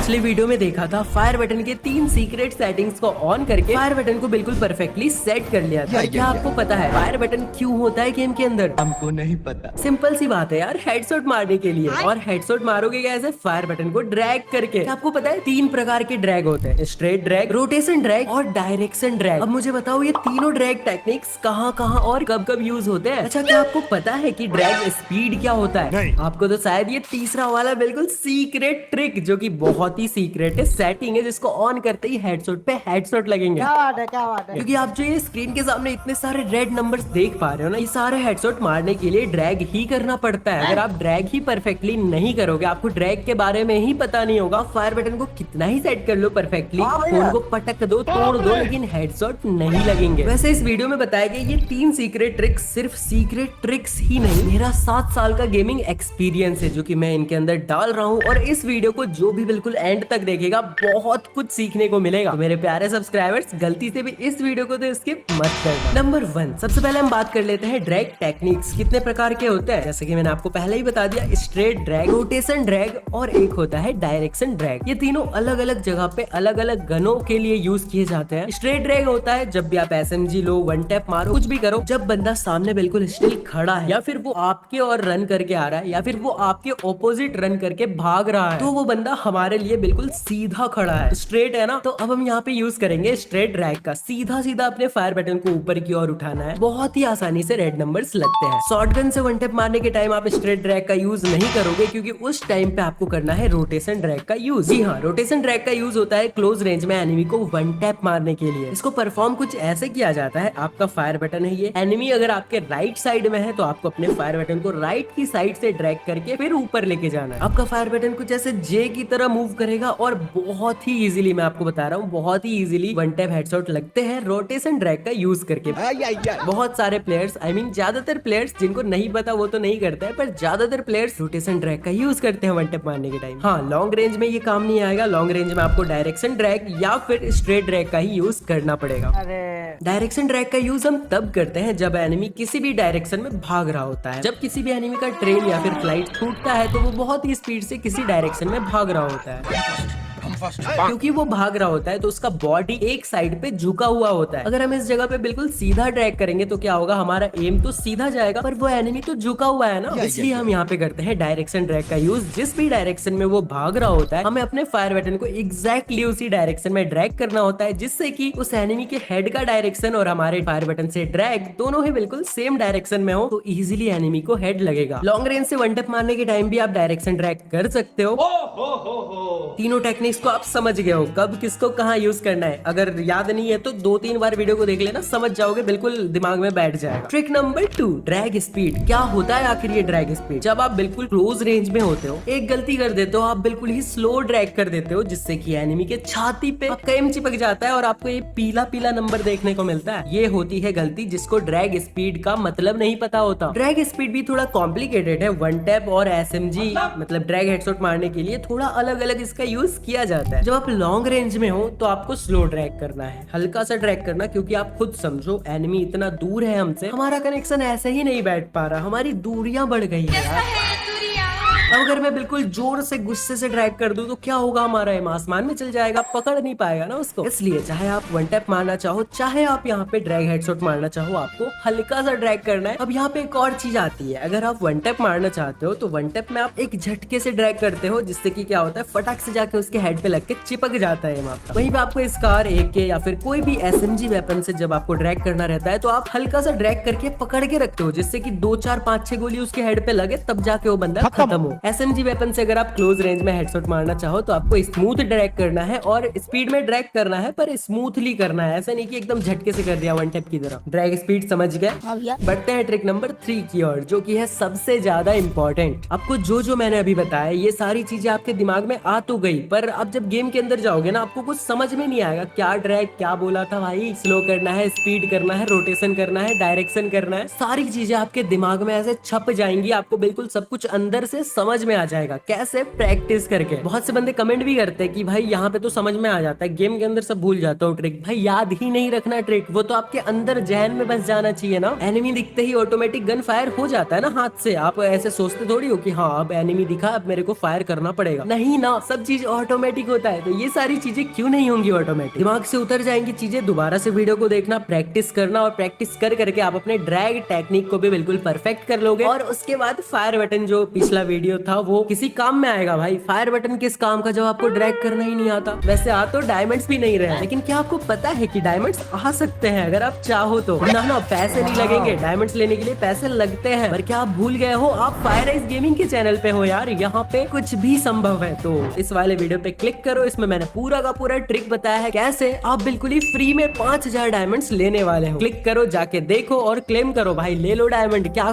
पिछले वीडियो में देखा था फायर बटन के 3 सीक्रेट सेटिंग्स को ऑन करके फायर बटन को बिल्कुल परफेक्टली सेट कर लिया था। क्या आपको पता है फायर बटन क्यों होता है गेम के अंदर? हमको नहीं पता। सिंपल सी बात है यार, हेडशॉट मारने के लिए। और हेडशॉट मारोगे कैसे? फायर बटन को ड्रैग करके। क्या आपको पता है 3 प्रकार के ड्रैग होते हैं? स्ट्रेट ड्रैग, रोटेशन ड्रैग और डायरेक्शन ड्रैग। अब मुझे बताओ ये तीनों ड्रैग टेक्निक्स कहाँ कहाँ और कब कब यूज होते हैं? अच्छा, क्या आपको पता है कि ड्रैग स्पीड क्या होता है? आपको तो शायद ये तीसरा वाला बिल्कुल सीक्रेट ट्रिक, जो कि बहुत ही सीक्रेट है, सेटिंग है, जिसको ऑन करते ही हेडशॉट पे हेडशॉट लगेंगे। क्या बात है, क्या बात है। क्योंकि आप जो ये स्क्रीन के सामने इतने सारे रेड नंबर्स देख पा रहे हो ना, ये सारे हेडशॉट मारने के लिए ड्रैग ही करना पड़ता है। अगर आप ड्रैग ही परफेक्टली नहीं करोगे, आपको ड्रैग के बारे में ही पता नहीं होगा, फायर बटन को कितना ही सेट कर लो परफेक्टली, फोन को पटक दो, तोड़ दो, लेकिन हेडशॉट नहीं लगेंगे। वैसे इस वीडियो में बताया गया ये 3 सीक्रेट ट्रिक्स सिर्फ सीक्रेट ट्रिक्स ही नहीं, मेरा 7 साल का गेमिंग एक्सपीरियंस है जो कि मैं इनके अंदर डाल रहा हूँ। और इस वीडियो को जो भी बिल्कुल एंड तक देखेगा बहुत कुछ सीखने को मिलेगा। तो मेरे प्यारे सब्सक्राइबर्स, गलती से भी इस वीडियो को तो स्किप मत करना। नंबर 1, सबसे पहले हम बात कर लेते हैं ड्रैग टेक्निक्स कितने प्रकार के होते हैं। जैसे कि मैंने आपको पहले ही बता दिया, स्ट्रेट ड्रैग, रोटेशन ड्रैग और एक होता है डायरेक्शन ड्रैग। ये तीनों अलग अलग जगह पे अलग अलग गनों के लिए यूज किए जाते हैं। स्ट्रेट ड्रैग होता है जब भी आप एसएमजी लो, वन टैप मारो, कुछ भी करो, जब बंदा सामने बिल्कुल स्टिल खड़ा है, या फिर वो आपके और रन करके आ रहा है, या फिर वो आपके ऑपोजिट रन करके भाग रहा है, तो वो बंदा हमारे लिए बिल्कुल सीधा खड़ा है, स्ट्रेट है ना। तो अब हम यहाँ पे यूज करेंगे स्ट्रेट ड्रैग का। सीधा सीधा अपने फायर बटन को ऊपर की ओर उठाना है, बहुत ही आसानी से रेड नंबर्स लगते हैं। शॉटगन से वन टैप मारने के टाइम आप स्ट्रेट ड्रैग का यूज नहीं करोगे, क्योंकि उस टाइम पे आपको करना है रोटेशन ड्रैग का यूज। जी हाँ, रोटेशन ड्रैग का यूज होता है क्लोज रेंज में एनिमी को वन टैप मारने के लिए। इसको परफॉर्म कुछ ऐसे किया जाता है, आपका फायर बटन है ये, एनिमी अगर आपके राइट साइड में है तो आपको अपने फायर बटन को राइट की साइड से ड्रैग करके फिर ऊपर लेके जाना है। आपका फायर बटन कुछ ऐसे जे की तरह मूव करेगा और बहुत ही इजीली, मैं आपको बता रहा हूँ, बहुत ही इजीली वन टैप हेडशॉट लगते हैं रोटेशन ड्रैग का यूज करके। बहुत सारे प्लेयर्स, आई मीन ज्यादातर प्लेयर्स, जिनको नहीं पता वो तो नहीं करता है, पर ज्यादातर प्लेयर्स रोटेशन ड्रैग का यूज करते हैं वन टैप मारने के टाइम। हाँ, लॉन्ग रेंज में ये काम नहीं आएगा। लॉन्ग रेंज में आपको डायरेक्शन ड्रैग या फिर स्ट्रेट ड्रैग का ही यूज करना पड़ेगा। डायरेक्शन ड्रैग का यूज हम तब करते हैं जब एनिमी किसी भी डायरेक्शन में भाग रहा होता है। जब किसी भी एनिमी का ट्रेन या फिर फ्लाइट छूटता है तो वो बहुत ही स्पीड से किसी डायरेक्शन में भाग रहा होता है। क्योंकि वो भाग रहा होता है तो उसका बॉडी एक साइड पे झुका हुआ होता है। अगर हम इस जगह पे बिल्कुल सीधा ड्रैग करेंगे तो क्या होगा, हमारा एम तो सीधा जाएगा, पर वो एनिमी तो झुका हुआ है ना। इसलिए हम यहाँ पे करते हैं डायरेक्शन ड्रैग का यूज। जिस भी डायरेक्शन में वो भाग रहा होता है, हमें अपने फायर बटन को एग्जैक्टली उसी डायरेक्शन में ड्रैग करना होता है, जिससे कि उस एनिमी के हेड का डायरेक्शन और हमारे फायर बटन से ड्रैग दोनों ही बिल्कुल सेम डायरेक्शन में हो, तो इजिली एनिमी को हेड लगेगा। लॉन्ग रेंज से वन टैप मारने के टाइम भी आप डायरेक्शन ड्रैग कर सकते हो। तीनों टेक्निक्स को आप समझ गए हो, कब किसको कहाँ यूज करना है। अगर याद नहीं है तो 2-3 बार वीडियो को देख लेना, समझ जाओगे, बिल्कुल दिमाग में बैठ जाएगा। Trick number 2, drag speed. क्या होता है आखिर ये ड्रैग स्पीड? जब आप बिल्कुल क्लोज रेंज में होते हो, एक गलती कर देते हो, आप बिल्कुल ही स्लो ड्रैग कर देते हो, जिससे कि एनिमी के छाती पे आपका एम चिपक जाता है और आपको ये पीला पीला नंबर देखने को मिलता है। ये होती है गलती, जिसको ड्रैग स्पीड का मतलब नहीं पता होता। ड्रैग स्पीड भी थोड़ा कॉम्प्लिकेटेड है। वन टैप और एसएमजी मतलब ड्रैग हेडशॉट मारने के लिए थोड़ा अलग अलग इसका यूज किया जाता है। जब आप लॉन्ग रेंज में हो तो आपको स्लो ड्रैग करना है, हल्का सा ड्रैग करना, क्योंकि आप खुद समझो एनिमी इतना दूर है हमसे, हमारा कनेक्शन ऐसे ही नहीं बैठ पा रहा, हमारी दूरियां बढ़ गई है यार। अब अगर मैं बिल्कुल जोर से गुस्से से ड्रैग कर दूं तो क्या होगा, हमारा एम आसमान में चल जाएगा, पकड़ नहीं पाएगा ना उसको। इसलिए चाहे आप वन टैप मारना चाहो, चाहे आप यहाँ पे ड्रैग हेडशॉट मारना चाहो, आपको हल्का सा ड्रैग करना है। अब यहाँ पे एक और चीज आती है, अगर आप वन टैप मारना चाहते हो तो वन टैप में आप एक झटके से ड्रैग करते हो, जिससे कि क्या होता है, फटाक से जाके उसके हेड पे लग के चिपक जाता है आपका। वहीं पे आपको स्कार, AK या फिर कोई भी एसएमजी वेपन से जब आपको ड्रैग करना रहता है तो आप हल्का सा ड्रैग करके पकड़ के रखते हो, जिससे कि 2, 4, 5, 6 गोली उसके हेड पे लगे, तब जाके वो बंदा खत्म हो। एसएमजी वेपन से अगर आप क्लोज रेंज में हेडशॉट मारना चाहो तो आपको स्मूथ ड्रैग करना है और स्पीड में ड्रैग करना है, पर स्मूथली करना है, ऐसा नहीं कि एकदम झटके से कर दिया वन टैप की तरह। ड्रैग स्पीड समझ गए? बढ़ते हैं ट्रिक नंबर 3 की ओर, जो कि है सबसे ज्यादा इंपॉर्टेंट। आपको जो मैंने अभी बताया ये सारी चीजें आपके दिमाग में आ तो गई, पर अब जब गेम के अंदर जाओगे ना, आपको कुछ समझ में नहीं आएगा, क्या ड्रैग क्या बोला था भाई, स्लो करना है, स्पीड करना है, रोटेशन करना है, डायरेक्शन करना है, सारी चीजें आपके दिमाग में ऐसे छप जाएंगी, आपको बिल्कुल सब कुछ अंदर से समझ में आ जाएगा कैसे प्रैक्टिस करके। बहुत से बंदे कमेंट भी करते हैं कि भाई यहाँ पे तो समझ में आ जाता है, गेम के अंदर सब भूल जाता हूँ ट्रिक। भाई याद ही नहीं रखना ट्रिक, वो तो आपके अंदर जहन में बस जाना चाहिए ना। एनिमी दिखते ही ऑटोमेटिक गन फायर हो जाता है ना हाथ से। आप ऐसे सोचते थोड़ी हो कि हाँ अब एनिमी दिखा अब मेरे को फायर करना पड़ेगा, नहीं ना, सब चीज ऑटोमेटिक होता है। तो ये सारी चीजें क्यों नहीं होंगी ऑटोमेटिक, दिमाग से उतर जाएंगी चीजें। दोबारा से वीडियो को देखना, प्रैक्टिस करना, और प्रैक्टिस कर करके आप अपने ड्रैग टेक्निक को भी बिल्कुल परफेक्ट कर लोगे। और उसके बाद फायर बटन, जो पिछला वीडियो था वो किसी काम में आएगा भाई। फायर बटन किस काम का जब आपको ड्रैग करना ही नहीं आता। वैसे आ तो डायमंड्स भी नहीं रहे, लेकिन क्या आपको पता है कि डायमंड्स आ सकते हैं अगर आप चाहो तो। ना पैसे नहीं लगेंगे, डायमंड्स लेने के लिए पैसे लगते हैं। पर क्या आप भूल गए हो, आप फायर आइज गेमिंग के चैनल पे हो यार, यहाँ पे कुछ भी संभव है। तो इस वाले वीडियो पे क्लिक करो, इसमें मैंने पूरा का पूरा ट्रिक बताया है कैसे आप बिल्कुल ही फ्री में 5000 डायमंड्स लेने वाले हो। क्लिक करो, जाके देखो और क्लेम करो भाई, ले लो डायमंड। क्या